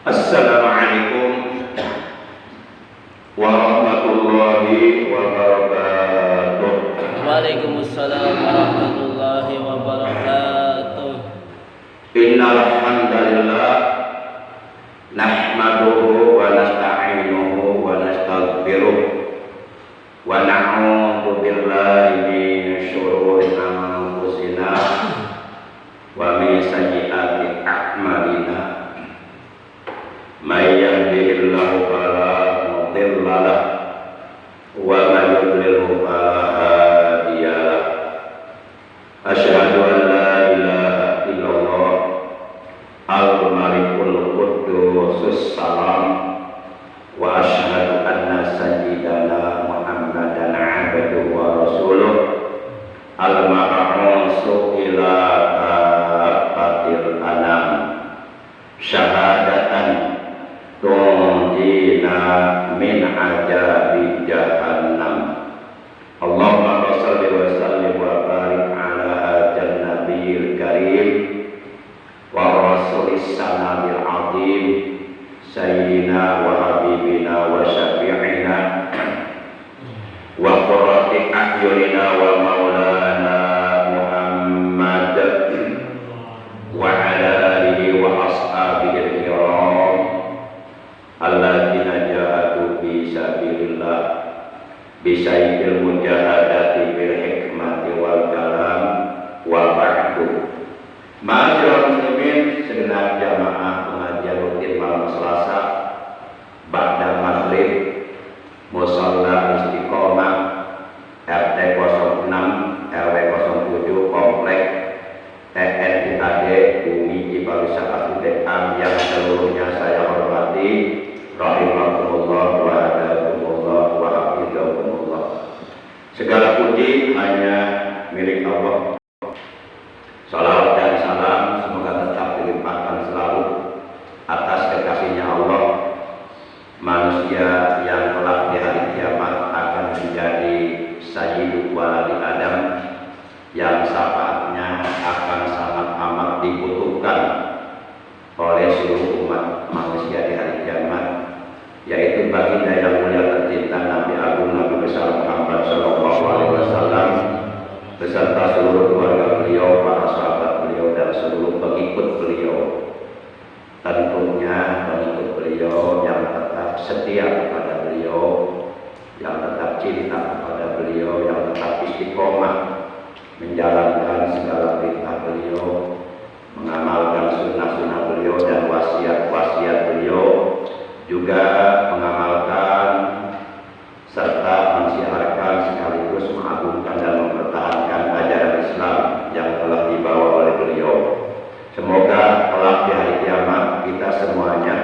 Assalamualaikum warahmatullahi wabarakatuh. Waalaikumsalam warahmatullahi wabarakatuh. Innal hamdalillah nahmaduhu wa nasta'inuhu wa nastaghfiruh wa na'udzu billahi min syururi anfusina wa min sayyiati a'malina. May yahdihillahu fala mudilla lahu wa may yudlilhu fala hadiya lahu. Asyhadu an la ilaha illallah al-malikul quddus salam wa asyhadu anna sayyidana Muhammadan abduhu wa rasuluh al-mab'utsu ila kafatil anam syahadatan tunjina min ajabi jahannam. Allahumma shalli wa sallim wa barik ala hadzal nabiyil karim wa rasulis sanamil azim sayyidina wa habibina wa syafi'ina wa qurrati a'yunina wa maulana Muhammad wa ala alihi wa ashabihi kiram alladzina jahadu fi sabilillah bisayyidil mujahadati bil hikmati wal kalam wa ba'du. Ma'asyiral muslimin, segenap jamaah pengajian rutin malam Selasa ba'da maghrib Musalla Istiqomah RT 06 RW 07 Komplek TNIAD Bumi Cipalis Kasudean yang seluruhnya saya hormati. Rahimahumullah wa hadakumullah wa hafizakumullah. Segala puji hanya milik Allah. Salawat dan salam semoga tetap dilimpahkan selalu atas kekasihnya Allah, manusia yang kelak di hari kiamat akan menjadi sayyidu waladi Adam, yang syafaatnya akan sangat amat dibutuhkan oleh seluruh umat manusia di hari kiamat, yaitu baginda yang mulia tercinta Nabi Agung Nabi besar Muhammad Sallallahu Alaihi Wasallam beserta seluruh keluarga beliau, para sahabat beliau dan seluruh pengikut beliau. Tentunya pengikut beliau yang tetap setia kepada beliau, yang tetap cinta kepada beliau, yang tetap istiqomah menjalankan segala perintah beliau, mengamalkan sunnah-sunnah beliau dan wasiat-wasiat beliau, juga mengamalkan serta mensiarkan sekaligus mengagungkan dan mempertahankan ajaran Islam yang telah dibawa oleh beliau. Semoga kelak di hari kiamat kita semuanya,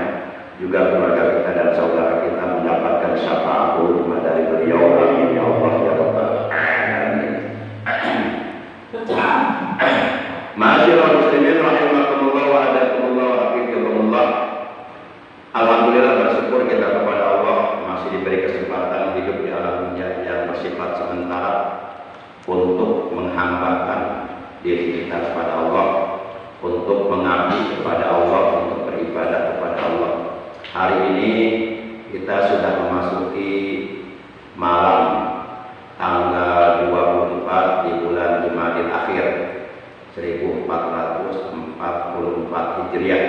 juga keluarga kita dan saudara kita mendapatkan syafaat ulama dari beliau. Amin ya Allah ya Rabbal alamin. Ma'asyiral muslimin rahimakumullah wa hadakumullah wa hafizakumullah. Alhamdulillah, bersyukur kita kepada Allah masih diberi kesempatan hidup di alam dunia yang bersifat sementara untuk menghambakan diri kita kepada Allah, untuk mengabdi kepada Allah, untuk beribadah kepada Allah. Hari ini kita sudah memasuki malam tanggal 24 di bulan Jumadil Akhir 1444 Hijriah,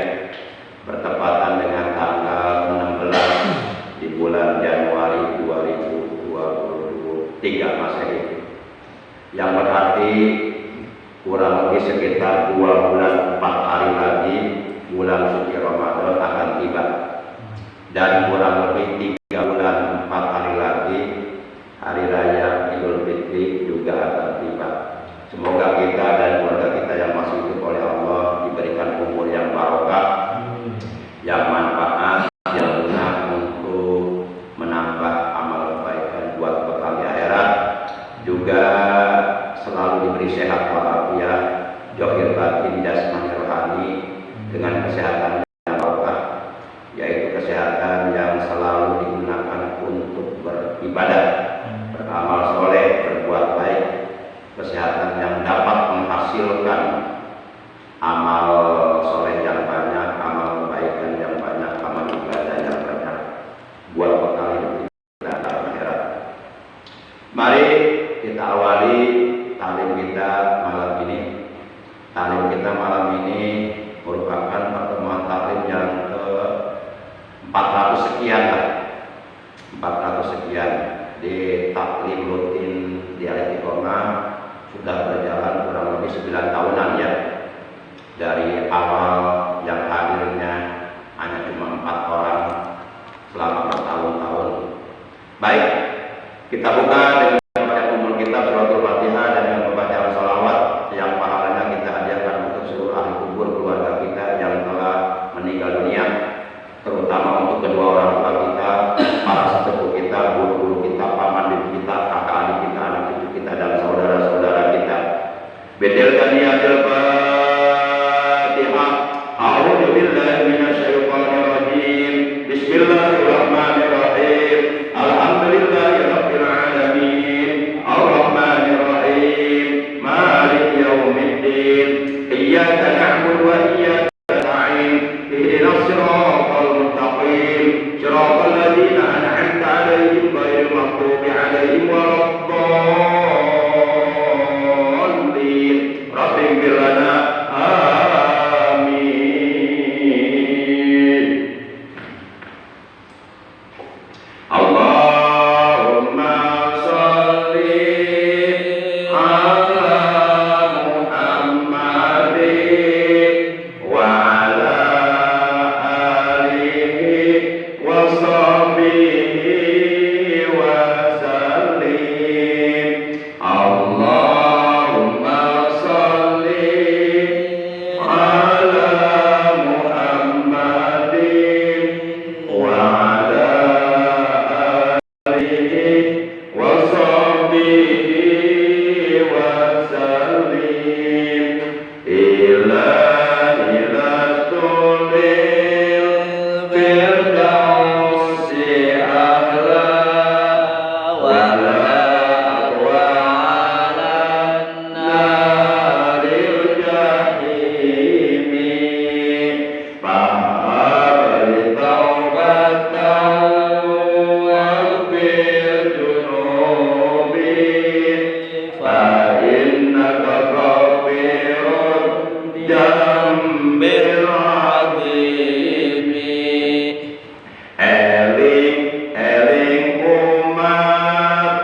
bertepatan dengan tanggal 16 di bulan Januari 2023 Masehi, yang berarti kurang lebih sekitar 2 bulan 4 hari lagi bulan suci Ramadan akan tiba, dan kurang lebih 3 bulan 4 hari lagi hari raya Idul Fitri juga akan tiba. Semoga kita dan keluarga kita yang masih hidup oleh Allah diberikan umur yang barokah, yang manfaat, yang guna untuk menambah amal kebaikan buat bekal di akhirat, juga selalu diberi sehat walafiat, zahir batin jasmani rohani, dengan kesehatan yang barokah, yaitu kesehatan yang selalu digunakan untuk beribadah, beramal soleh, berbuat baik, kesehatan yang dapat menghasilkan amal soleh yang banyak, amal kebaikan yang banyak, awal yang hadirnya hanya cuma 4 orang selama bertahun-tahun. Baik, kita buka dengan membaca umul kitab suratul Fatihah dan dengan pembacaan salawat yang pahalanya kita hadiahkan untuk seluruh ahli kubur keluarga kita yang telah meninggal dunia, terutama untuk kedua orang tua kita, para sesepuh kita, guru-guru kita, paman bibi kita, kakak adik kita, anak cucu kita, dan saudara-saudara kita. Bedel taniyatul Fatihah. A'udzu billahi minasyaitonir rajim. Bismillahirrahmanirrahim. Alhamdulillahirabbil alamin. Arrahmanir rahim. Maliki yaumiddin. Iyyaka na'budu wa iyyaka nasta'in. Ihdinas siratal mustaqim. Siratal ladzina an'amta 'alaihim ghairil maghdubi 'alaihim waladdallin. Rabbighfir lana. Amin. Allahumma sholli ala Muhammadin wa ala alihi wa sahbihi wa sallim. Allahumma sholli ala Muhammadin wa ala alihi wa sahbihi wa sallim. Ila tulil firdausi a'la wa la ala naril jahimi. Fa'abali taubatan waghfir dunubi fa'innaka ghafirun jambil azimi. Eling umat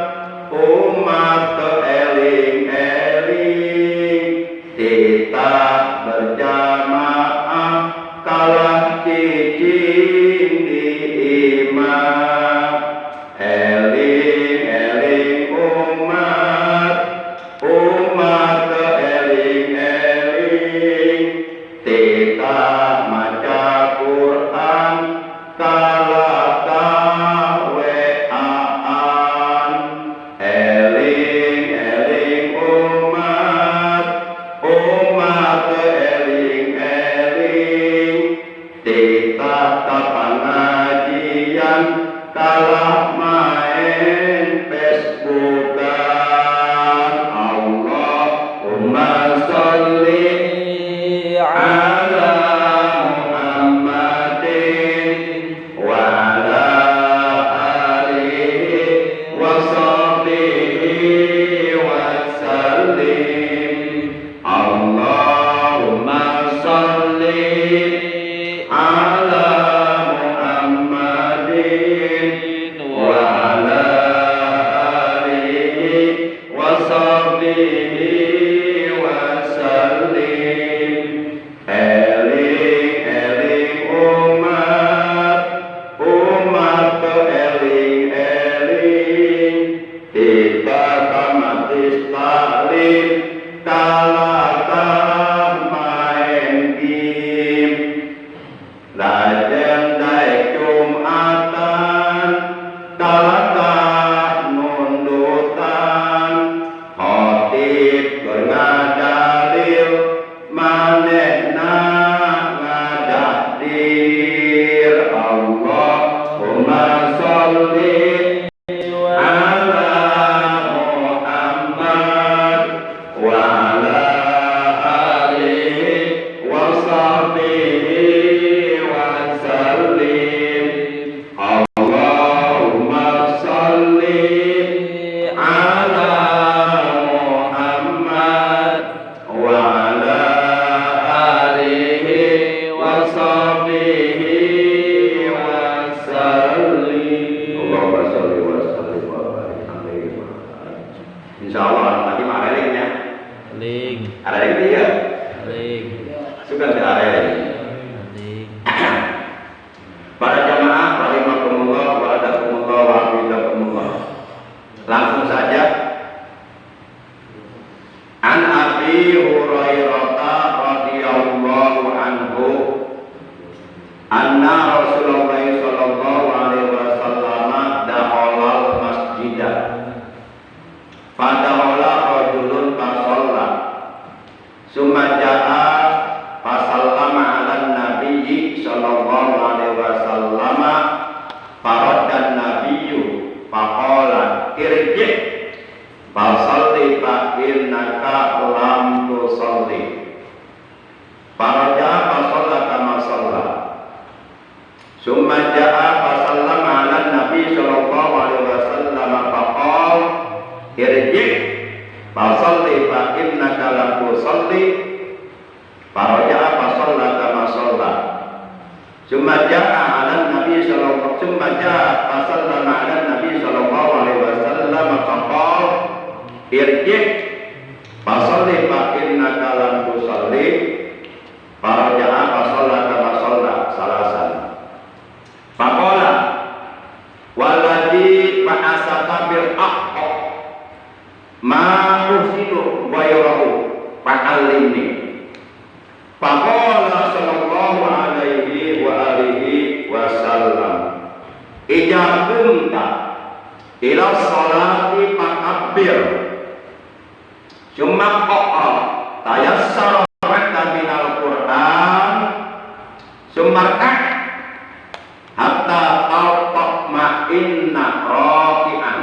eling kita berjamaah kalah cicing di imam. Eling umat eling kita maca Quran kalah kaweaan. Eling umat eling kita kapangajian kalah main Facebookan. Allahumma sholli ala Muhammadin wa ala alihi wa sahbihi wa sallim. Allahumma sholli ala Muhammadin wa ala alihi wa sahbihi wa sallim. Eling umat eling kita kamatis taklim kalah main game. Lajen daik Jumatan kalah nundutan. Khotib ngadalil manehna ngadahdir. Allahumma sholli ala Muhammad wa ala alihi wa sahbihi wa sallim. Allahumma sholli ala Muhammad wa ala alihi wa sahbihi wa sallim. Allahumma sholli wa sallim wa barik alaihi. Insyaallah nanti mah ada link ya. Link. Ada link dia. Link. Suka ada link. ja'a fasallama ala nabi sallallahu alaihi wasallam faqal irji' fasalli fa innaka lam tusalli faraja'a fasalla kama shalla summa ja'a ala nabi sallallahu summa ja'a fasallama ala nabi sallallahu alaihi wasallam faqal irji' fasalli fa innaka lam tusalli faraja'a fasalla kama shalla salasan faqala walladzi ba'asaka bil haqq ma uhsinu ghayrahu fa'allimni faqala sallallahu alaihi wa alihi wasallam idza kunta ila sholati fakabbir summa qara tayassara minal Qur'an summa hatta tatma'inna raki'an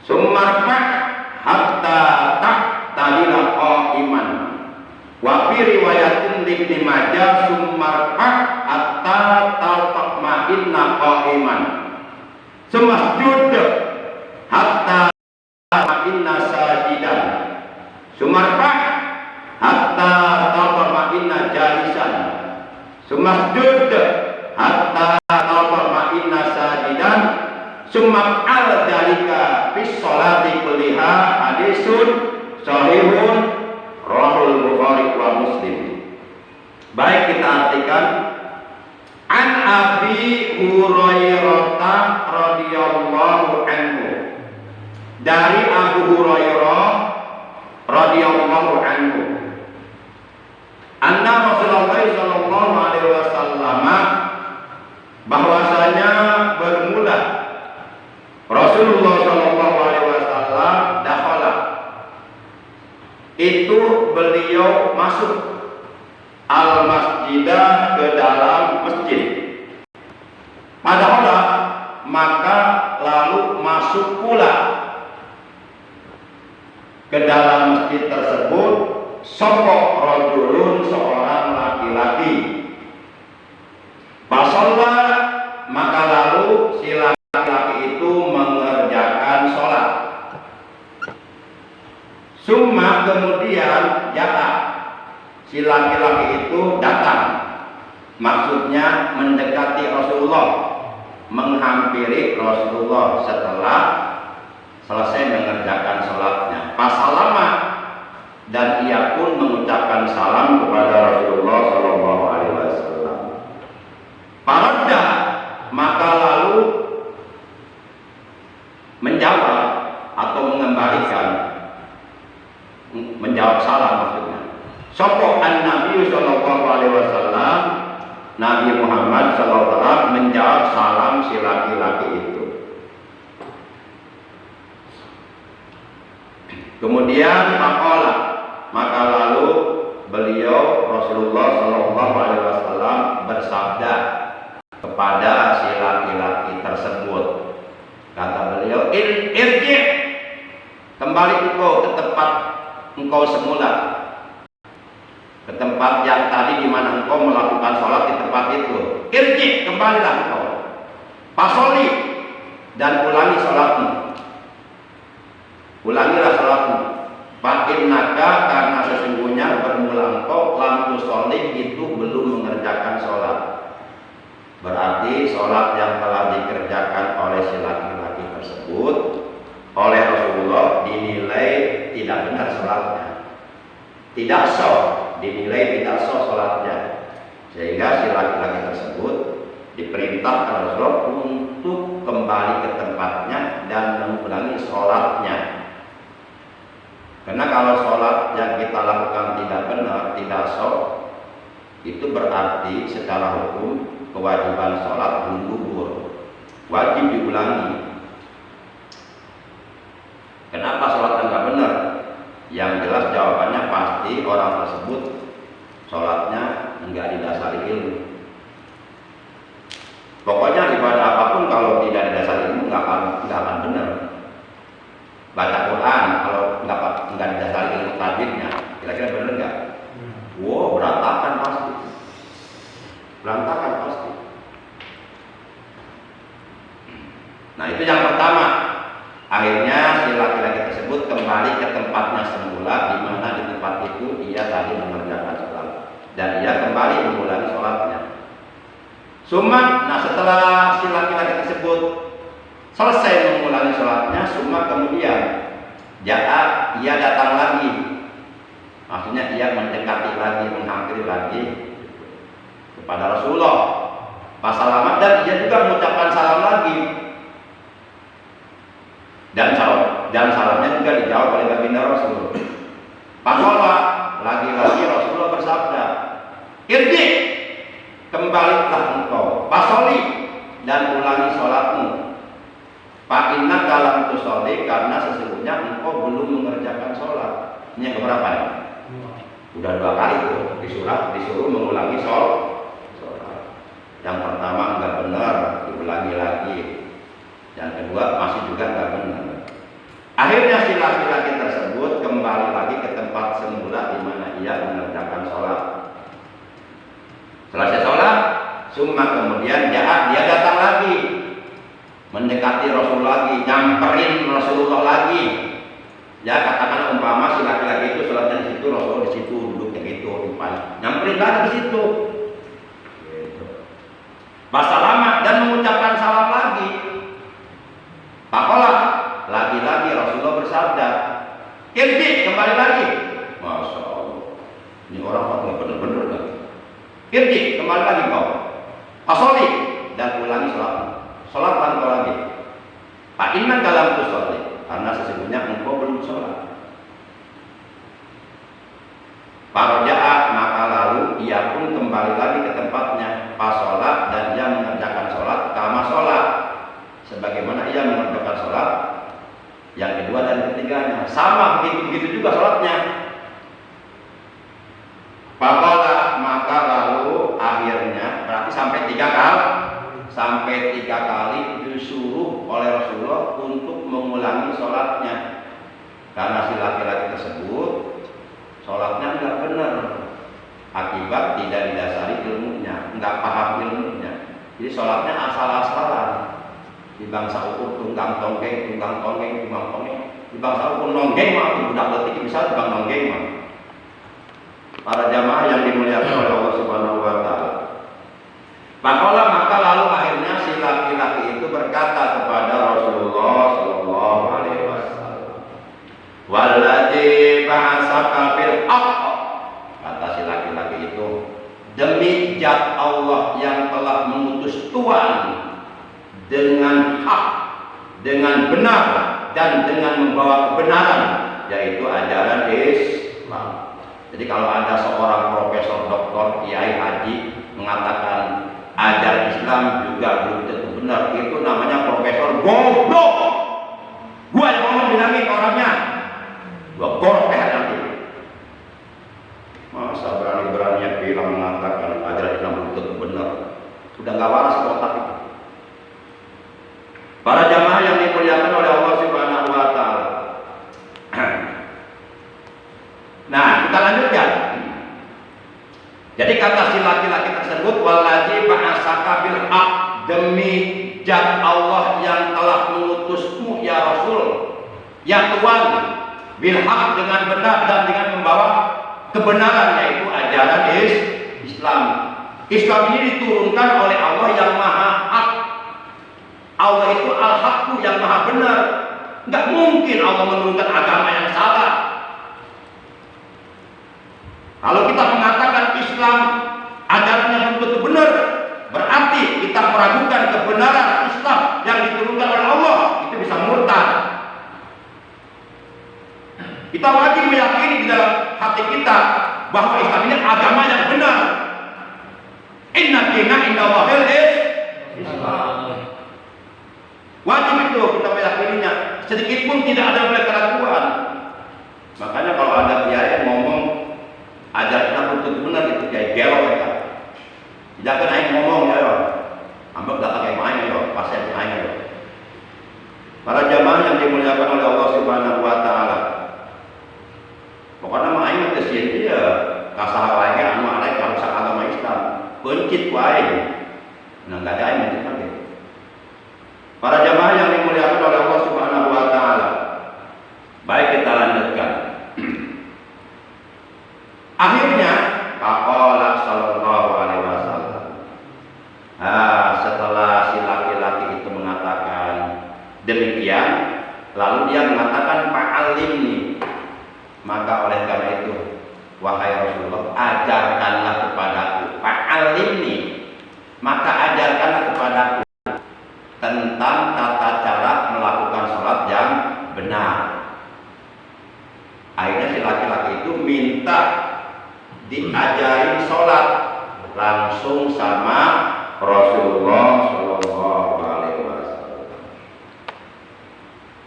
summa hatta ta'tadila qa'iman wa fi riwayatin Ibnu Majah summa hatta tatma'inna qa'iman summa sujud hatta tatma'inna sajidan summa hatta tatma'inna jalisan summa sujud hatta tatma'inna sajidan summa al-dalika bis sholati kulliha hadisun sahihun rawahul Bukhari wa Muslim. Baik, kita artikan an Abi Hurairah radhiyallahu anhu, dari Abu Hurairah radhiyallahu anhu, anna Rasulullah sallallahu alaihi wasallam, bahwasanya bermula Rasulullah sallallahu alaihi wasallam dakhala, itu beliau masuk al masjidah, ke dalam masjid. Padahal maka lalu masuk pula ke dalam masjid tersebut sopok rajulun, seorang laki-laki. Fasalla, maka lalu si laki-laki itu mengerjakan sholat. Summa, kemudian jata, si laki-laki itu datang, maksudnya mendekati Rasulullah, menghampiri Rasulullah setelah selesai mengerjakan sholatnya. Fasalama, dan ia pun mengucapkan salam kepada Rasulullah Shallallahu Alaihi Wasallam. Faradda, maka lalu menjawab atau mengembalikan, menjawab salam maksudnya. Sopo an Nabi Shallallahu Alaihi Wasallam, Nabi Muhammad Shallallahu Alaihi Wasallam menjawab salam si laki-laki itu. Kemudian faqala, maka lalu beliau Rasulullah Shallallahu Alaihi Wasallam bersabda kepada si laki-laki tersebut. Kata beliau, irji', kembali engkau ke tempat engkau semula, ke tempat yang tadi di mana engkau melakukan sholat di tempat itu. Irji', kembalilah engkau. Fasoli, dan ulangi sholatmu. Ulangilah sholatmu. Fa'innaka, karena sesungguhnya bermula engkau lam tusolli, itu belum mengerjakan sholat. Berarti sholat yang telah dikerjakan oleh si laki-laki tersebut oleh Rasulullah dinilai tidak benar sholatnya, tidak sah, dinilai tidak sah sholatnya, sehingga si laki-laki tersebut diperintahkan Rasulullah untuk kembali ke tempatnya dan mengulangi sholatnya. Karena kalau sholat yang kita lakukan tidak benar, tidak sah, itu berarti secara hukum kewajiban sholat belum gugur, wajib diulangi. Kenapa sholatnya nggak benar? Yang jelas jawabannya pasti orang tersebut sholatnya nggak didasari ilmu. Pokoknya ibadah apapun kalau tidak didasari ilmu nggak akan benar. Baca Quran kalau nggak didasari ilmu tajwidnya, kira-kira benar nggak? Wow, berantakan pasti. Berantakan pasti. Summa, nah setelah si laki-laki tersebut selesai mengulangi sholatnya, summa kemudian ia datang lagi. Maksudnya ia mendekati lagi, menghampiri lagi kepada Rasulullah. Pas salaman dan ia juga mengucapkan salam lagi. Dan salamnya juga dijawab oleh baginda Rasul. Pakola, lagi-lagi Rasulullah bersabda, irji, kembalilah engkau, pasoli, dan ulangi sholatmu. Pak inna kalam tu sholi, karena sesungguhnya engkau belum mengerjakan sholat. Ini yang keberapa ya? Udah 2 kali tuh disuruh mengulangi sholat. Yang pertama enggak benar, diulangi lagi. Yang kedua masih juga enggak benar. Akhirnya si laki-laki tersebut kembali lagi ke tempat semula di mana ia mengerjakan sholat. Selesai sholat, summa kemudian dia datang lagi, mendekati Rasul lagi, nyamperin Rasulullah lagi. Ya katakan umpama si laki-laki itu sholatnya di situ, Rasul di situ, duduknya gitu, nyamperin lagi di situ. Basalama dan mengucapkan salam lagi. Pakola, lagi-lagi Rasulullah bersabda, irji, kembali lagi. Masya Allah, ini orang nggak bener-bener kan? Irji, kembali lagi kau. Asoli, dan ulangi sholat kau lagi. Pak inna dalam tu sholat, karena sesungguhnya engkau belum sholat. Paroja'a, maka lalu ia pun kembali lagi ke tempatnya pas sholat, dan ia mengerjakan sholat kama sholat sebagaimana ia mengerjakan sholat yang kedua dan ketiganya, sama begitu juga sholatnya. Pakola, maka lalu akhirnya berarti sampai 3 kali disuruh oleh Rasulullah untuk mengulangi sholatnya, karena si laki-laki tersebut sholatnya nggak benar akibat tidak didasari ilmunya, nggak paham ilmunya. Jadi sholatnya asal-asalan. Di bangsa ukur tunggang tonggeng, di bangsa ukur nonggeng mah budak letik bisa tunggang nonggeng mah. Para jamaah yang dimuliakan oleh Allah Subhanahu wa taala. Pakola, maka lalu akhirnya si laki-laki itu berkata kepada Rasulullah sallallahu alaihi wasallam, walladzi ba'atsaka bil haqq, kata si laki-laki itu, demi zat Allah yang telah mengutus Tuhan dengan hak, dengan benar, dan dengan membawa kebenaran, yaitu ajaran Islam. Jadi kalau ada seorang profesor, doktor, kiai, haji mengatakan ajaran Islam juga belum tentu benar, itu namanya profesor goblok. Gua yang ngomong bilangin orangnya, gua gorok nanti. Masa berani-beraninya bilang mengatakan ajaran Islam belum tentu benar, sudah nggak waras otak itu. Para jamaah yang dimuliakan oleh Allah Subhanahu wa taala. Nah, kita lanjutkan. Jadi kata si laki-laki tersebut, waladzi ba'atsaka bil haq, demi zat Allah yang telah mengutusmu ya Rasul, ya Tuhan, bil haq, dengan benar dan dengan membawa kebenaran, yaitu ajaran Islam. Islam ini diturunkan oleh Allah yang maha hak. Allah itu al-haqqu, yang maha benar. Nggak mungkin Allah menurunkan agama yang salah. Kalau kita mengatakan Islam ajarannya belum tentu benar, berarti kita meragukan kebenaran Islam yang diturunkan oleh Allah, itu bisa murtad. Kita wajib meyakini di dalam hati kita bahwa Islam ini agama yang benar. Inna dina indallahil Islam. Wajib itu kita meyakininya, sedikit pun tidak ada boleh keraguan. Makanya kalau ada kiai ngomong ajaran Islam belum tentu benar, itu kiai gelo ya. Tidak kena yang ngomong ya, ambek tak pakai main ya, pasti yang main ya. Para jamaah yang dimuliakan oleh Allah Subhanahu wa taala. Pokoknya main ke sini dia kasar lagi anu ada kalau agama Islam, bencit wae. Nah, enggak ada yang bencit lagi. Para jamaah yang dimuliakan oleh Allah Subhanahu wa taala. Baik, kita lanjutkan. Akhirnya faqala sallallahu alaihi wasallam, Lalu dia mengatakan fa'alimni. Maka oleh karena itu, wahai Rasulullah, ajarkanlah kepadaku. Fa'alimni. Maka ajarkanlah kepadaku tentang tata cara melakukan sholat yang benar. Akhirnya si laki-laki itu minta diajarin sholat langsung sama Rasulullah Shallallahu Alaihi Wasallam.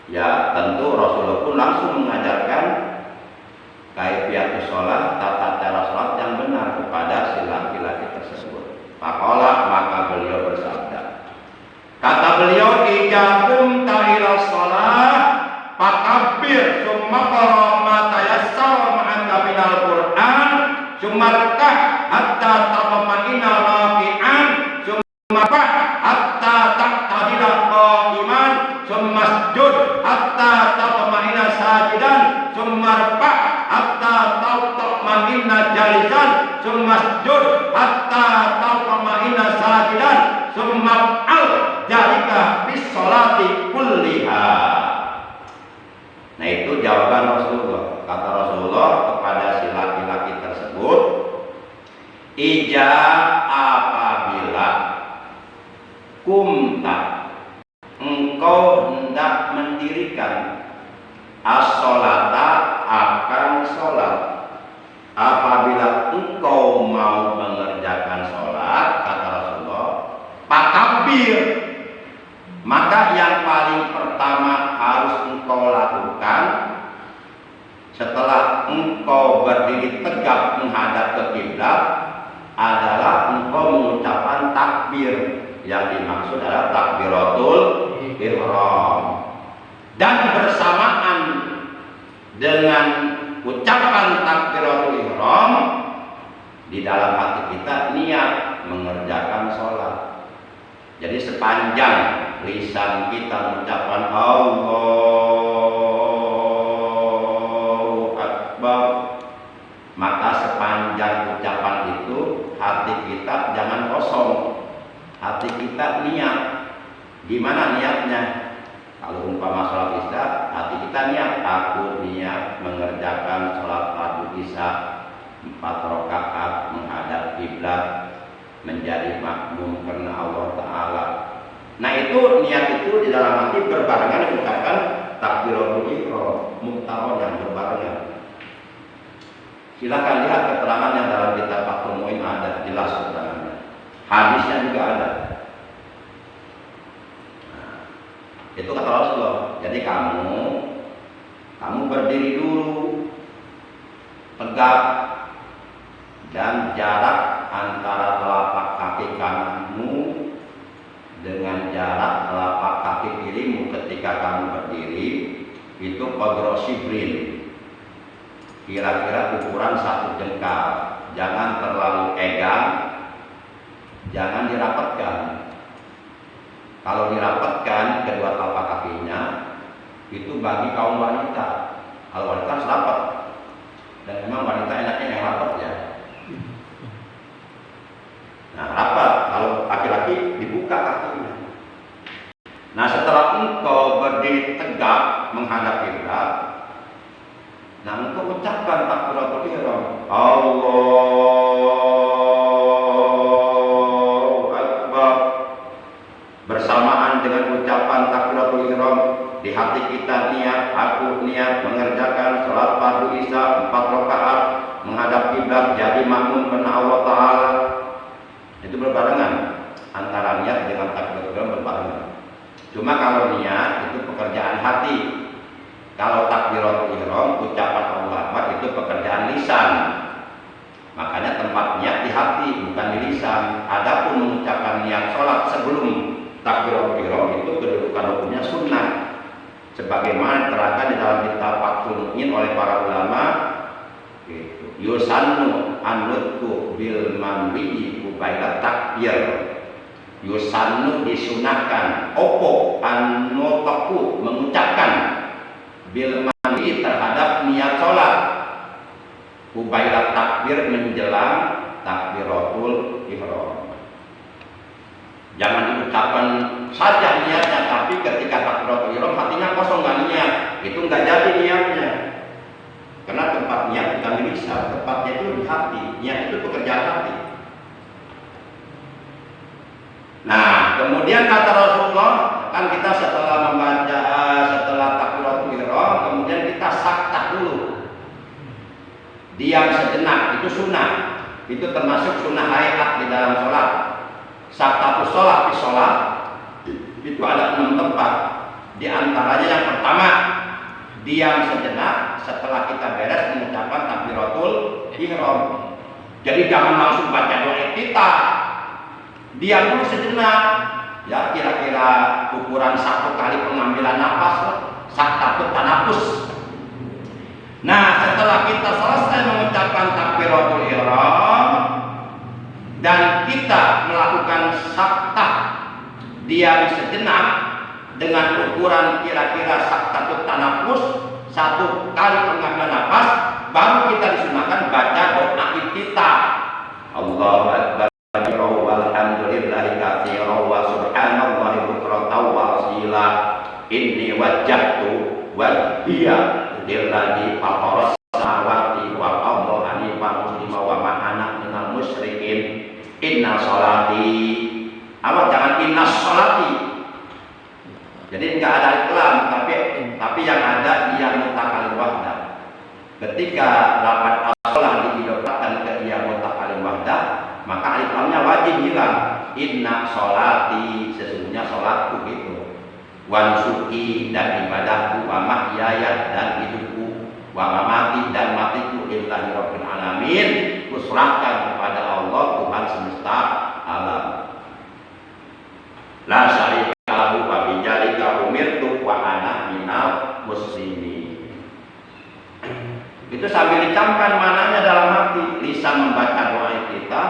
Ya tentu Rasulullah pun langsung mengajarkan kaifiatus sholat, tata cara sholat yang benar kepada si laki-laki tersebut. Maka beliau bersabda, kata beliau, ijakum ta'ila sholat fakabbir summa qara ma tayassara ma'aka minal Qur'an summa rkah hatta tatma'inna raki'an summa rkah hatta ta'tadila qa'iman summa sujud hatta tatma'inna sajidan summa rkah hatta tatma'inna jalisan summa sujud hatta tatma'inna sajidan summa al jalika bis sholati kulliha. Nah itu jawaban Rasulullah. Kata Rasulullah kepada si laki-laki tersebut, ija apabila kumta engkau hendak mendirikan as-sholata akan sholat, apabila engkau mau mengerjakan sholat, kata Rasulullah, fakabbir, maka yang paling pertama harus engkau lakukan setelah engkau berdiri tegak menghadap ke kiblat adalah engkau mengucapkan takbir. Yang dimaksud adalah takbiratul ihram. Dan bersamaan dengan ucapan takbiratul ihram, di dalam hati kita niat mengerjakan sholat. Jadi sepanjang lisan kita mengucapkan Allahu Akbar, maka sepanjang ucapan itu hati kita jangan kosong. Hati kita niat. Gimana niatnya? Kalau umpama sholat isya, hati kita niat, aku niat mengerjakan sholat fardu isya 4 rakaat menghadap kiblat, menjadi makmum karena Allah Ta'ala. Nah itu niat itu di dalam hati berbarengan mengucapkan takbiratul ihram, muqtaronan berbarengan. Silakan lihat keterangan yang dalam kitab Fathul Muin ada jelas keterangannya. Hadisnya juga ada. Nah, itu kata Rasulullah. Jadi kamu berdiri dulu tegak dan jarak antara telapak kaki kananmu dengan jarak telapak kaki kirimu ketika kamu berdiri itu qadra shibrin, kira-kira ukuran 1 jengkal. Jangan terlalu egang, jangan dirapatkan. Kalau dirapatkan kedua telapak kakinya itu bagi kaum wanita. Kalau wanita harus rapat, dan memang wanita enaknya yang rapat ya. Nah rapat, kalau laki-laki dibuka kakinya. Nah setelah engkau berdiri tegak menghadap kiblat, nah engkau ucapkan takbiratul ihram, Allahu Akbar. Bersamaan dengan ucapan takbiratul ihram, di hati kita niat, aku niat mengerjakan sholat fardu isya 4 rakaat menghadap kiblat jadi makmum karena Allah Ta'ala. Itu berbarengan antara niat dengan takbiratul ihram berbarengan. Cuma kalau niat itu pekerjaan hati. Kalau takbiratul ihram ucapan Allahu Akbar itu pekerjaan lisan. Makanya tempat niat di hati bukan di lisan. Adapun mengucapkan niat sholat sebelum takbiratul ihram itu kedudukan hukumnya sunnah. Sebagaimana terangkan di dalam kitab Fathul Muin oleh para ulama, yusannu an-nutqu bil manwi ubaila takbir. Yusannu disunahkan, opo an-nutqu mengucapkan bil manwi terhadap niat sholat, ubaila takbir menjelang takbiratul ihram. Jangan diucapkan ucapan saja niatnya, tapi ketika takbiratul ihram hatinya kosong, nggak niat, itu nggak jadi niatnya. Karena tempat niat bukan di lisan, tempatnya itu di hati. Niat itu pekerjaan hati. Nah, kemudian kata Rasulullah, kan kita setelah membaca, setelah takbiratul ihram, kemudian kita saktah dulu, diam sejenak, itu sunnah. Itu termasuk sunnah hayat di dalam sholat. Saktatus sholat di sholat itu ada 6 tempat. Di antaranya yang pertama, diam sejenak setelah kita beres mengucapkan takbiratul ihram. Jadi jangan langsung baca doa kita, diam dulu sejenak, ya kira-kira ukuran 1 kali pengambilan nafas, saktatut tanafus. Nah, setelah kita selesai mengucapkan takbiratul ihram dan kita melakukan saktah diam sejenak dengan ukuran kira-kira saktatut tanafus, 1 kali pengambilan nafas, baru kita disunahkan baca doa iftitah. Allahu akbar walhamdulillahi katsiran wa subhanallahi bukratan wa asila. Inni wajjahtu wajhiya lilladzi fataras samawati wal arda hanifan muslima wa ma ana minal musyrikin. Inna sholati, jangan inna sholati. Jadi enggak ada iklan, tapi yang ada ia mutakalim wahdah. Ketika lafaz as-shalah diidofahkan ke ia mutakalim wahdah, maka alif lamnya wajib hilang. Inna sholati, sesungguhnya sholatku itu, wa nusuki dan ibadahku, wa mahyaya dan hidupku, wa mamati dan matiku lillahi rabbil alamin, kuserahkan kepada Allah Tuhan semesta alam. La syarika lahu wa bidzalika umirtu wa ana minal muslimin. Itu sambil dicamkan maknanya dalam hati, lisan membaca doa kita,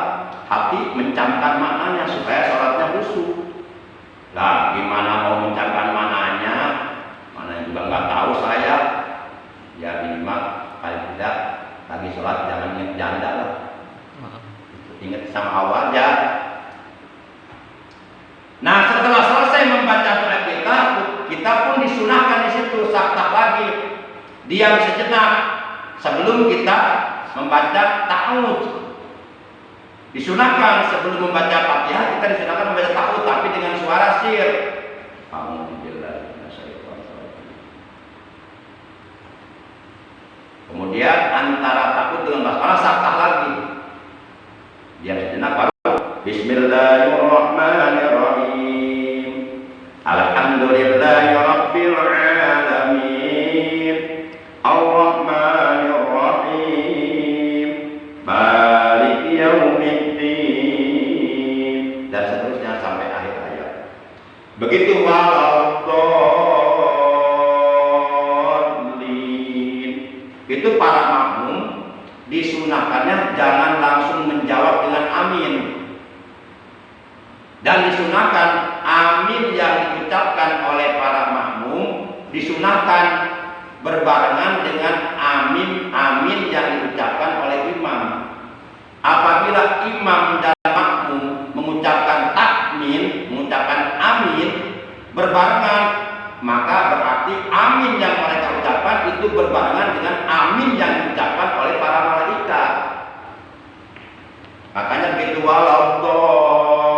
hati mencamkan maknanya supaya sholatnya khusyuk. Nah, gimana mau mencamkan maknanya? Mana juga nggak tahu saya. Ya minimal paling tidak lagi sholat jangan ingat janda lah. Ingat sama Allah aja. Nah, setelah selesai membaca doa kita pun disunahkan di situ saktah lagi, diam sejenak sebelum kita membaca ta'awudz. Disunahkan sebelum membaca Fatihah, kita disunahkan membaca ta'awudz tapi dengan suara sir. Kemudian antara ta'awudz dengan basmalah saktah lagi. Diam sejenak baru Bismillahirrahmanirrahim. Alhamdulillahi rabbil alamin. Ar-Rahmanir-Rahim. Maliki yaumiddin. Dan seterusnya sampai akhir ayat. Begitu waladdallin. Itu para makmum disunahkannya jangan langsung menjawab dengan amin. Dan disunahkan amin yang diucapkan oleh para makmum disunahkan berbarengan dengan amin yang diucapkan oleh imam. Apabila imam dan makmum mengucapkan takmin, mengucapkan amin berbarengan, maka berarti amin yang mereka ucapkan itu berbarengan dengan amin yang diucapkan oleh para malaikat. Makanya begitu waladdallin.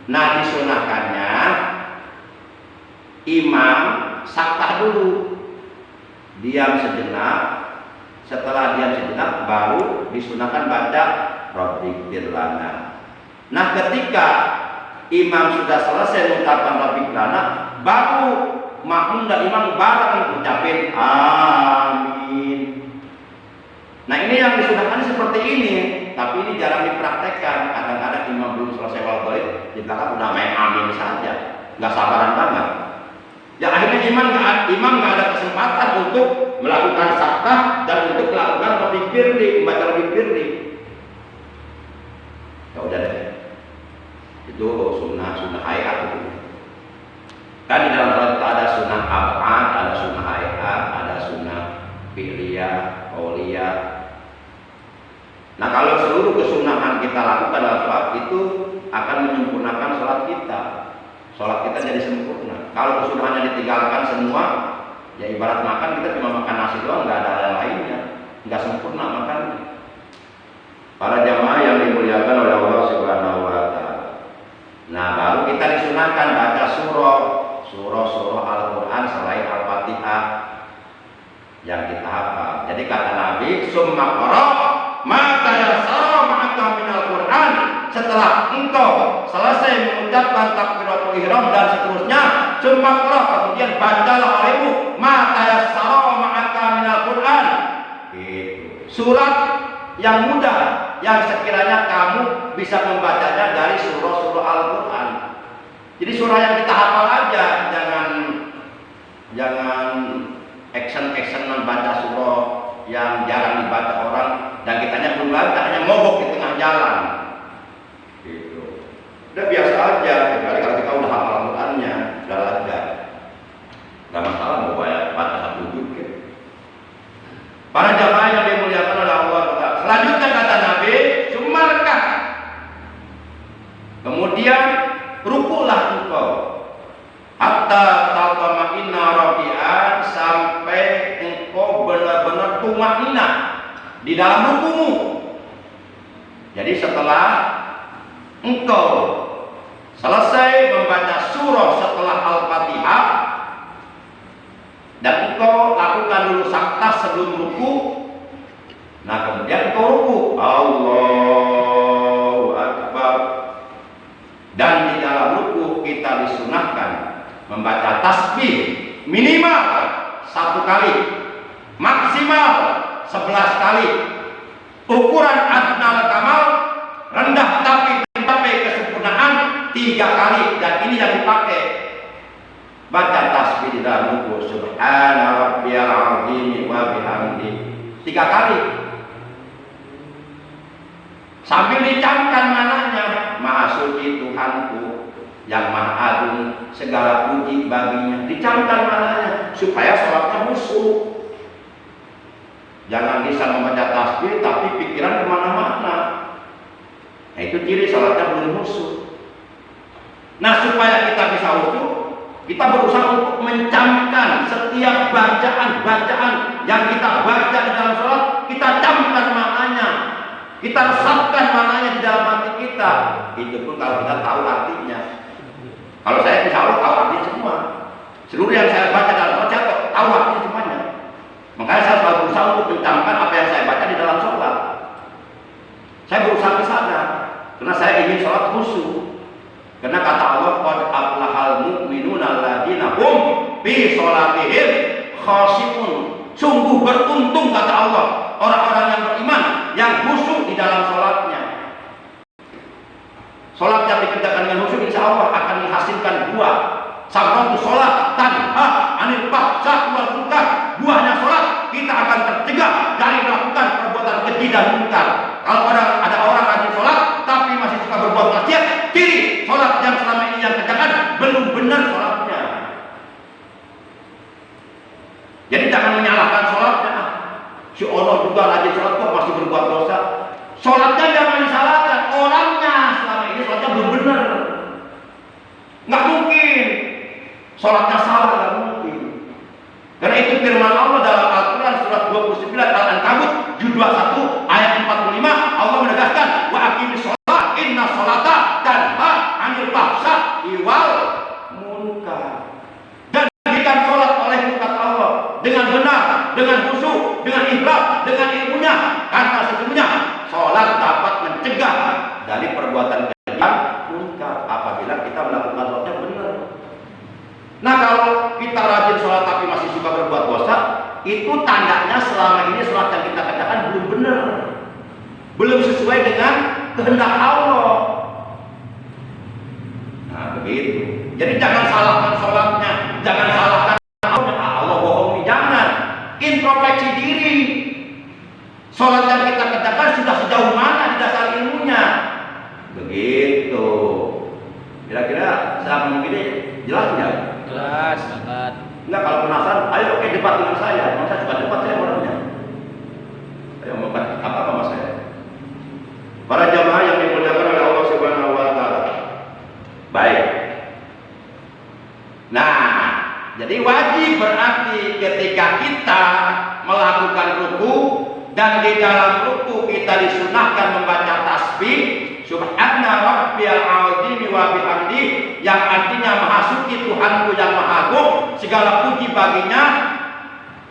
Nah, disunahkannya imam saktah dulu, diam sejenak. Setelah diam sejenak baru disunahkan baca Rabbighfir lana. Nah, ketika imam sudah selesai mengucapkan Rabbighfir lana, baru makmum dan imam bareng ucapin amin. Nah, ini yang disunahkan seperti ini, tapi ini jarang dipraktekkan. Kadang-kadang imam belum selesai waladdallin, kita udah main amin saja, nggak sabaran banget. Ya akhirnya imam nggak ada kesempatan untuk melakukan saktah dan untuk melakukan Rabbighfir li, membaca Rabbighfir li. Ya udah deh, itu sunnah hayat itu. Kan di dalam sholat itu ada sunnah af'al, ada sunnah hayat, ada sunnah fi'liyah, qauliyah. Nah, kalau seluruh kesunahan kita lakukan dalam sholat itu akan menyempurnakan sholat kita. Sholat kita jadi sempurna. Kalau kesunahannya ditinggalkan semua, ya ibarat makan, kita cuma makan nasi doang, nggak ada hal lainnya, nggak sempurna makan. Para jamaah yang dimuliakan oleh Allah Subhanahu wa Ta'ala. Nah, baru kita disunahkan baca surah Al-Quran selain Al-Fatihah yang kita hafal. Jadi kata Nabi, summa qara ma tayassara ma'aka minal Quran. Setelah engkau selesai mengucapkan takbiratul ihram dan seterusnya, summa qara, kemudian bacalah olehmu ma tayassara ma'aka minal Quran. Gitu. Surat yang mudah, yang sekiranya kamu bisa membacanya dari surah-surah Al-Quran. Jadi surah yang kita hafal aja, jangan action membaca surah yang jarang dibaca orang dan kitanya belum baca, hanya mogok di tengah jalan. Gitu. Udah biasa aja, kecuali kalau kita udah hafal Al-Qurannya, udah lancar. Gak masalah mau baca satu juz. Para jamaah yang dimuliakan oleh Allah. Selanjutnya kata Nabi, sumarkah, kemudian rukulah engkau hatta tatma'inna rabi'an, sampai engkau benar-benar tumanina di dalam rukumu. Jadi setelah engkau selesai membaca surah setelah Al-Fatihah dan engkau lakukan dulu sakta sebelum ruku, nah kemudian engkau ruku, Allahu Akbar. Dan di dalam ruku kita disunahkan membaca tasbih minimal 1 kali, maksimal 11 kali. Ukuran adnal kamal, rendah tapi mencapai kesempurnaan, 3 kali. Dan ini yang dipakai. Baca tasbih di dalam ruku, subhana rabbiyal azim wa bihamdi, 3 kali. Sambil dicamkan mananya, Maha Suci Tuhanku yang Maha Agung, segala puji baginya. Dicamkan mananya supaya sholatnya khusyuk. Jangan bisa membaca tasbih tapi pikiran kemana-mana. Nah, itu ciri sholatnya belum khusyuk. Nah, supaya kita bisa khusyuk, kita berusaha untuk mencamkan setiap bacaan yang kita baca di dalam sholat, kita camkan maknanya, kita resapkan maknanya di dalam hati kita. Itu pun kalau kita tahu artinya. Kalau saya insya Allah tahu artinya semua. Seluruh yang saya baca dalam sholat, saya tahu artinya semuanya. Makanya saya selalu berusaha untuk mencamkan apa yang saya baca di dalam sholat. Saya berusaha ke sana karena saya ingin sholat khusyuk. Karena kata Allah, qad aflahal mu'minuna alladzina hum fi sholatihim khashi'un. Sungguh beruntung, kata Allah, orang-orang yang beriman yang khusyuk di dalam sholatnya. Sholat yang dikerjakan dengan khusyuk insya Allah akan menghasilkan buah. Sabratu sholat tanha anil fahsya wal munkar. Buahnya sholat, kita akan tercegah dari melakukan perbuatan keji dan munkar. Kalau ada orang rajin sholat tapi masih suka berbuat maksiat, ciri sholat yang selama ini yang kerjakan belum benar sholatnya. Jadi jangan menyalahkan sholatnya. Si Allah juga rajin sholat kok masih berbuat dosa. Sholatnya jangan disalahkan, orangnya selama ini sholatnya belum benar. Nggak mungkin sholatnya salah, nggak mungkin. Karena itu firman Allah dalam Al-Quran surat 29 Al-Ankabut juz 21 ayat 45, Allah menegaskan, wa aqimis sholat inna sholata tanha anil fahsya wal munkar. Dan dirikan sholat olehmu, kata Allah, dengan benar, dengan khusyuk, dengan ikhlas, dengan ilmunya, karena sesungguhnya sholat dapat mencegah dari perbuatan keji dan munkar apabila kita melakukan sholatnya benar. Nah, kalau kita rajin sholat tapi masih suka berbuat dosa, itu tandanya selama ini sholat yang kita kerjakan belum benar, belum sesuai dengan kehendak Allah. Nah, begitu. Jadi jangan salahkan sholatnya, jangan salahkan Allah bohong, jangan. Introspeksi diri. Sholat yang kita kerjakan sudah sejauh mana di dasar ilmunya? Begitu. Kira-kira saya ngomong gini jelas nggak? Jelas banget. Enggak, kalau penasaran, ayo oke debat dengan saya. Saya suka debat, saya orangnya. Ayo mau apa sama saya? Para jamaah yang dimuliakan oleh Allah Subhanahu wa taala. Baik. Nah, jadi wajib berarti ketika kita melakukan ruku dan di dalam ruku kita disunahkan membaca tasbih Subhana rabbiyal azim wa bihamdi, yang artinya maha suci Tuhanku yang maha agung, segala puji baginya.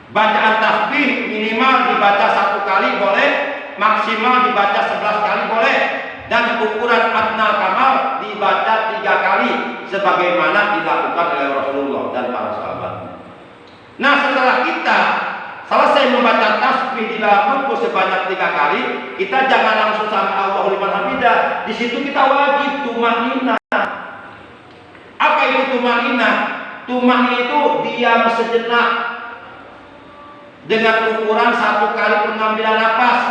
Bacaan tasbih minimal dibaca 1 kali boleh, maksimal dibaca 11 kali boleh, dan ukuran adnal kamal dibaca 3 kali sebagaimana dilakukan oleh Rasulullah dan para sahabatnya. Nah, setelah kita selesai membaca tasbih di dalam ruku sebanyak 3 kali, kita jangan langsung sampai Allahu liman hamidah. Di situ kita wajib tumaninah. Apa itu tumaninah? Tumaninah itu diam sejenak dengan ukuran 1 kali pengambilan napas.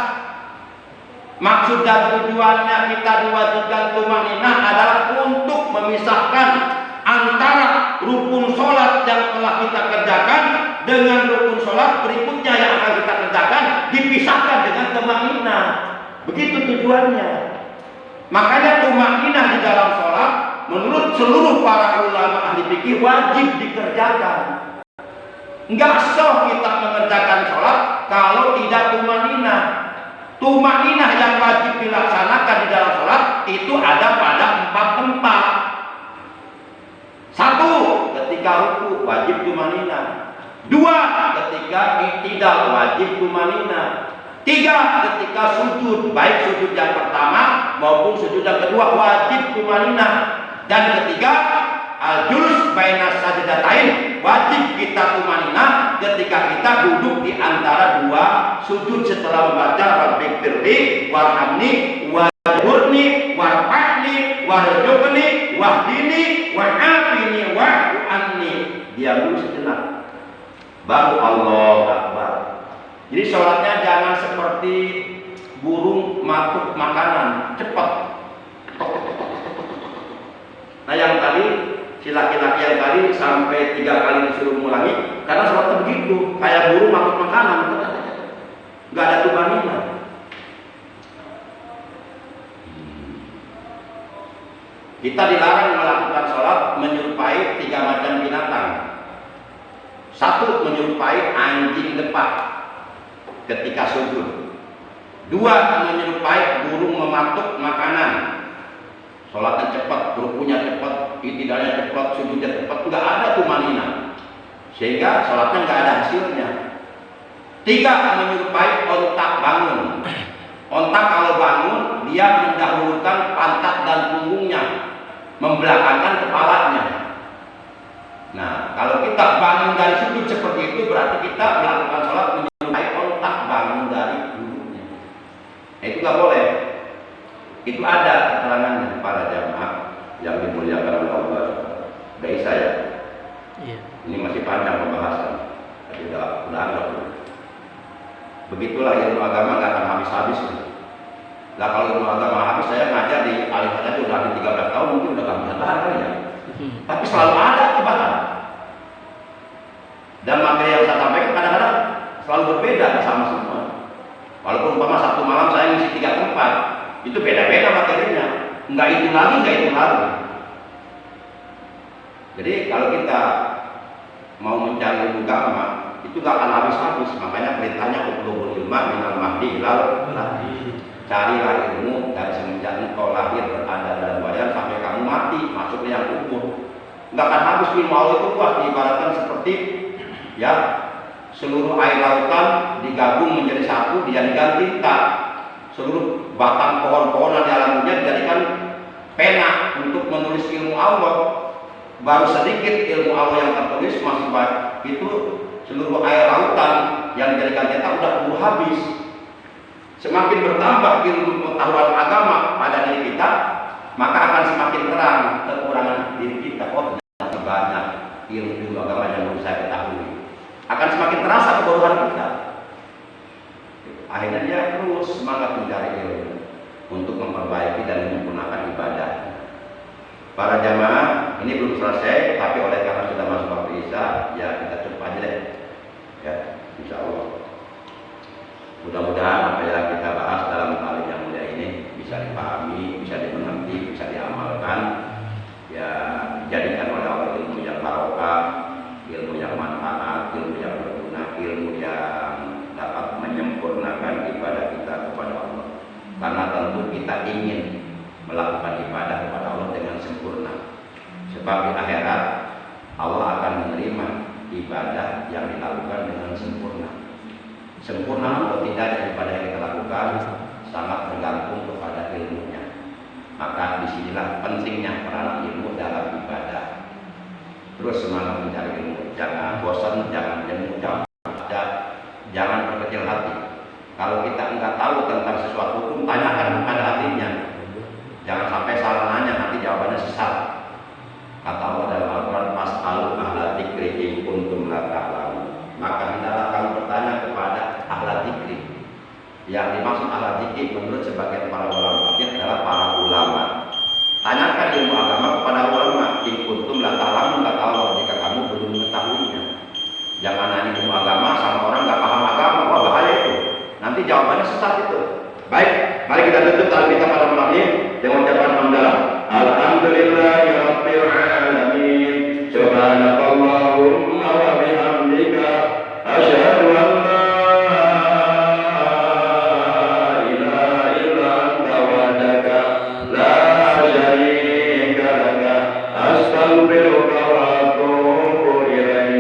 Maksud dan tujuannya kita diwajibkan tumaninah adalah untuk memisahkan antara rukun sholat yang telah kita kerjakan dengan rukun sholat berikutnya yang akan kita kerjakan, dipisahkan dengan tumaninah. Begitu tujuannya. Makanya tumaninah di dalam sholat menurut seluruh para ulama ahli fikih wajib dikerjakan. Enggak sah kita mengerjakan sholat kalau tidak tumaninah. Tumaninah yang wajib dilaksanakan di dalam sholat itu ada pada 4 tempat. 1. Ketika ruku wajib tumaninah. 2. Ketika i'tidal wajib tumaninah. 3. Ketika sujud, baik sujud yang pertama maupun sujud yang kedua wajib tumaninah. Dan ketiga, al-julus baina sajdatain, wajib kita tumaninah ketika kita duduk di antara 2 sujud setelah membaca rabbighfirli warhamni wajburni warfa'ni warzuqni wahdini wa'afini wa'fu anni. Diam dulu sejenak, baru Allahu Akbar. Jadi sholatnya jangan seperti burung matuk makanan, cepat. Nah, yang tadi si laki-laki yang tadi sampai 3 kali disuruh mengulangi karena sholatnya begitu, kayak burung matuk makanan, nggak ada tumaninah. Kita dilarang melakukan sholat menyerupai 3 macam binatang. 1. Menyerupai anjing depak ketika sujud. 2. Menyerupai burung mematuk makanan. Sholatnya cepat, rukunya cepat, i'tidalnya cepat, sujudnya cepat, nggak ada tumaninah, sehingga sholatnya nggak ada hasilnya. 3. Menyerupai ontak bangun. Ontak kalau bangun dia mendahulukan pantat dan punggungnya, membelakangkan kepalanya. Nah, kalau kita bangun dari sujud seperti itu berarti kita melakukan sholat menyerupai ontak bangun dari duduknya. Nah, itu nggak boleh. Itu ada keterangannya para jamaah yang dimuliakan oleh Allah. Gak bisa ya? Iya. Ini masih panjang pembahasan. Tapi udah anggap. Begitulah ilmu agama gak akan habis-habis. Nah, kalau ilmu agama habis, saya ngajar di Alif aja udah di 13 tahun mungkin udah gak bisa tahan kali ya. Tapi selalu ada bahan. Dan materi yang saya sampaikan kadang-kadang selalu berbeda sama semua. Walaupun umpama 1 malam saya ngisi 3 tempat, itu beda-beda materinya, nggak itu lagi. Jadi kalau kita mau mencari ilmu agama itu nggak akan habis-habis. Makanya perintahnya utlubul ilma minal mahdi ilal lahdi. Carilah ilmu dari semenjak engkau lahir berada dalam badan sampai kamu mati, masuk ke yang kubur. Nggak akan habis. Ilmu Allah itu kuat, diibaratkan seperti ya seluruh air lautan digabung menjadi satu, dia diganti tinta. Seluruh batang pohon-pohonan di alam dunia dijadikan pena untuk menulis ilmu Allah. Baru sedikit ilmu Allah yang tertulis masih banyak. Itu seluruh air lautan yang dijadikan tinta udah keburu habis. Semakin bertambah ilmu pengetahuan agama pada diri kita, maka akan semakin terang kekurangan diri kita. Oh, ternyata banyak ilmu agama yang belum saya ketahui. Akan semakin terasa kebodohan kita. Akhirnya dia terus semangat mencari ilmu untuk memperbaiki dan menyempurnakan ibadah. Para jamaah, ini belum selesai, tapi oleh karena sudah masuk waktu Isya, ya kita cukup aja deh. Ya, insya Allah. Mudah-mudahan apa yang kita bahas dalam kali yang mulia ini bisa bisa dipahami, bisa dimengerti, bisa diamalkan, ya dijadikan oleh Allah ilmu yang barokah, ilmu yang manfaat, ilmu yang berguna, ilmu yang dapat menyempurnakan ibadah kita kepada Allah. Karena tentu kita ingin melakukan ibadah kepada Allah dengan sempurna. Sebab di akhirat Allah akan menerima ibadah yang dilakukan dengan sempurna. Sempurna atau tidak ibadah yang kita lakukan sangat tergantung kepada ilmunya. Maka disinilah pentingnya peranan ilmu dalam ibadah. Terus semangat mencari ilmu, jangan bosan, jangan jenuh, jangan berkecil hati. Kalau kita enggak tahu tentang sesuatu hukum, tanyakan kepada hatinya. Jangan sampai salah nanya, nanti jawabannya sesat. Kata Allah dalam Al-Quran, "Fas'alu ahla dzikri in kuntum la ta'lamun." Maka hendaklah kamu bertanya kepada ahla dzikri. Yang dimaksud ahla dzikri menurut sebagian para ulama adalah para ulama. Tanyakan ilmu agama kepada ulama. In kuntum la ta'lamun, kata Allah, jika kamu belum mengetahuinya. Jangan nanya ilmu agama sama orang nggak paham agama, wah bahaya itu. Nanti jawabannya sesat itu. Baik, mari kita tutup tali kita pada malam ini dengan ucapan hamdalah. Alhamdulillahirabbil alamin. Subhanakallahumma wa bihamdika asyhadu an la ilaha illa anta wahdaka la syarika laka astaghfiruka wa atubu ilaik.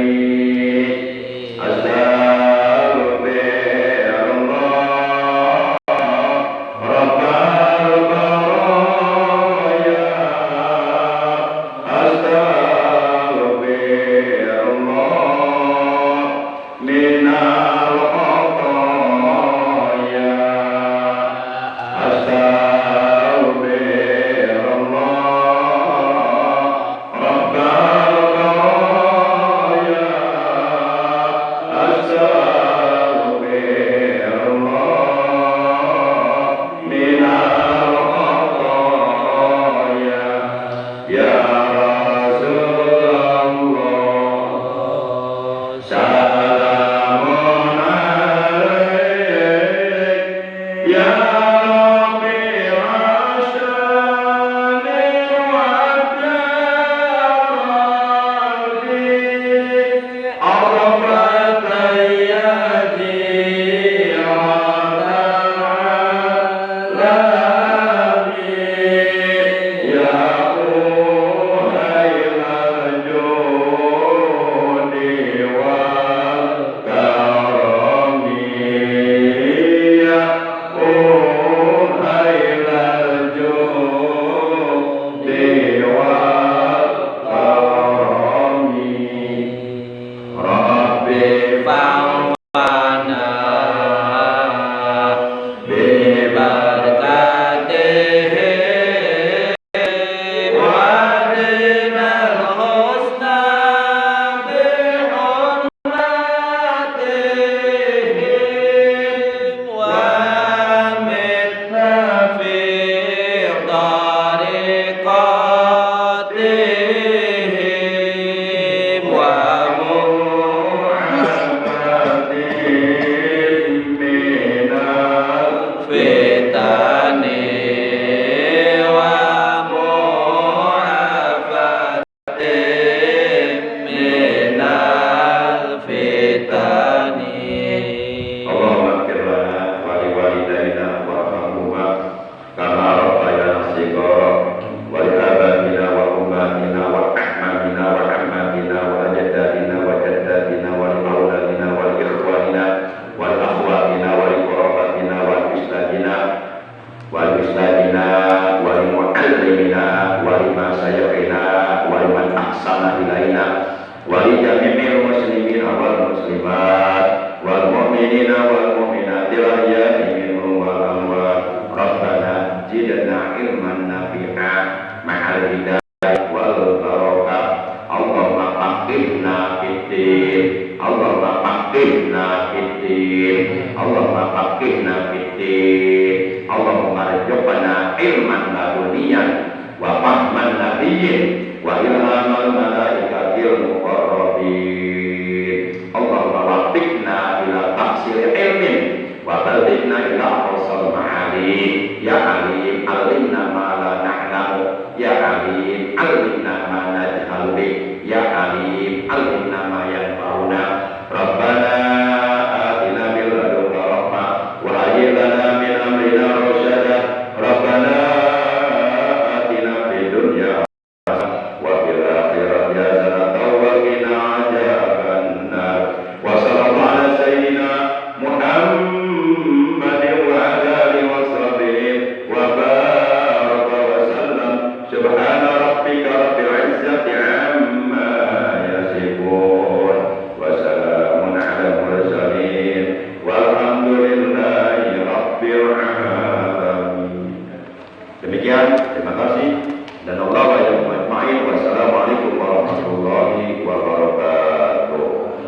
Wa balikna ila awsal ma'ali ya alim alimna ma la na'lamu ya alim alimna ma najhalu bih